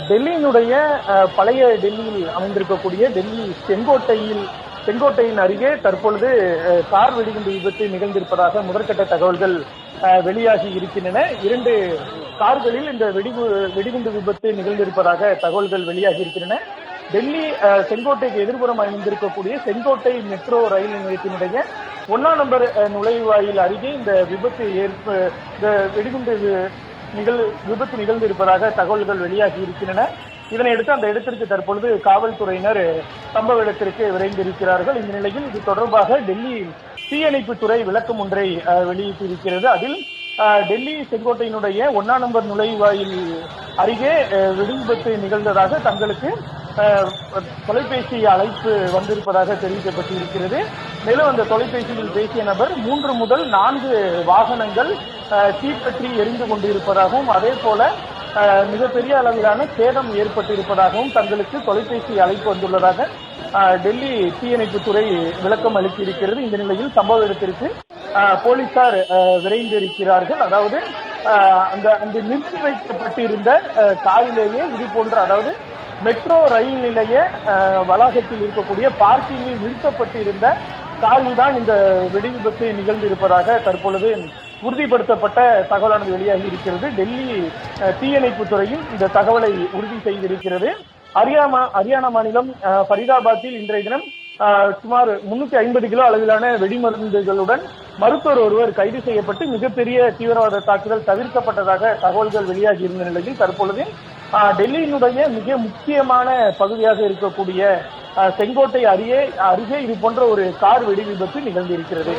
டெல்லியினுடைய பழைய டெல்லியில் அமைந்திருக்கக்கூடிய டெல்லி செங்கோட்டையின் அருகே தற்பொழுது கார் வெடிகுண்டு விபத்து நிகழ்ந்திருப்பதாக முதற்கட்ட தகவல்கள் வெளியாகி இருக்கின்றன. 2 கார்களில் இந்த வெடிகுண்டு விபத்து நிகழ்ந்திருப்பதாக தகவல்கள் வெளியாகி இருக்கின்றன. டெல்லி செங்கோட்டைக்கு எதிர்ப்புறம் அமைந்திருக்கக்கூடிய செங்கோட்டை மெட்ரோ ரயில் நிலையத்தினுடைய 1ஆம் நம்பர் நுழைவாயில் அருகே இந்த வெடிகுண்டு விபத்து நிகழ்ந்திருப்பதாக தகவல்கள் வெளியாகி இருக்கின்றன. இதனையடுத்து அந்த இடத்திற்கு தற்பொழுது காவல்துறையினர் சம்பவ இடத்திற்கு விரைந்திருக்கிறார்கள். இந்த நிலையில் இது தொடர்பாக டெல்லி தீயணைப்புத்துறை விளக்கம் ஒன்றை வெளியிட்டிருக்கிறது. அதில் டெல்லி செங்கோட்டையினுடைய 1ஆம் நம்பர் நுழைவாயில் அருகே வெடிவிபத்து நிகழ்ந்ததாக தங்களுக்கு தொலைபேசி அழைப்பு வந்திருப்பதாக தெரிவிக்கப்பட்டு இருக்கிறது. மேலும் அந்த தொலைபேசியில் பேசிய நபர் 3 முதல் 4 வாகனங்கள் தீப்பற்றி எரிந்து கொண்டிருப்பதாகவும் அதே போல மிகப்பெரிய அளவிலான சேதம் ஏற்பட்டிருப்பதாகவும் தங்களுக்கு தொலைபேசி அழைப்பு வந்துள்ளதாக டெல்லி தீயணைப்புத்துறை விளக்கம் அளித்திருக்கிறது. இந்த நிலையில் சம்பவ இடத்திற்கு போலீசார் விரைந்திருக்கிறார்கள். அதாவது அந்த நிறுத்தி வைக்கப்பட்டிருந்த காரிலேயே இது போன்ற, அதாவது மெட்ரோ ரயில் நிலைய வளாகத்தில் இருக்கக்கூடிய பார்க்கிங்கில் நிறுத்தப்பட்டிருந்த காரில் தான் இந்த வெடிவிபத்து நிகழ்ந்திருப்பதாக தற்பொழுது உறுதிப்படுத்தப்பட்ட தகவலானது வெளியாகி இருக்கிறது. டெல்லி தீயணைப்பு துறையும் இந்த தகவலை உறுதி செய்திருக்கிறது. ஹரியானா மாநிலம் ஃபரிதாபாத்தில் இன்றைய தினம் சுமார் 350 கிலோ அளவிலான வெடிமருந்துகளுடன் மருத்துவர் ஒருவர் கைது செய்யப்பட்டு மிகப்பெரிய தீவிரவாத தாக்குதல் தவிர்க்கப்பட்டதாக தகவல்கள் வெளியாகி இருந்த நிலையில் தற்பொழுது டெல்லியினுடைய மிக முக்கியமான பகுதியாக இருக்கக்கூடிய செங்கோட்டை அருகே இது போன்ற ஒரு கார் வெடி விபத்து நிகழ்ந்திருக்கிறது.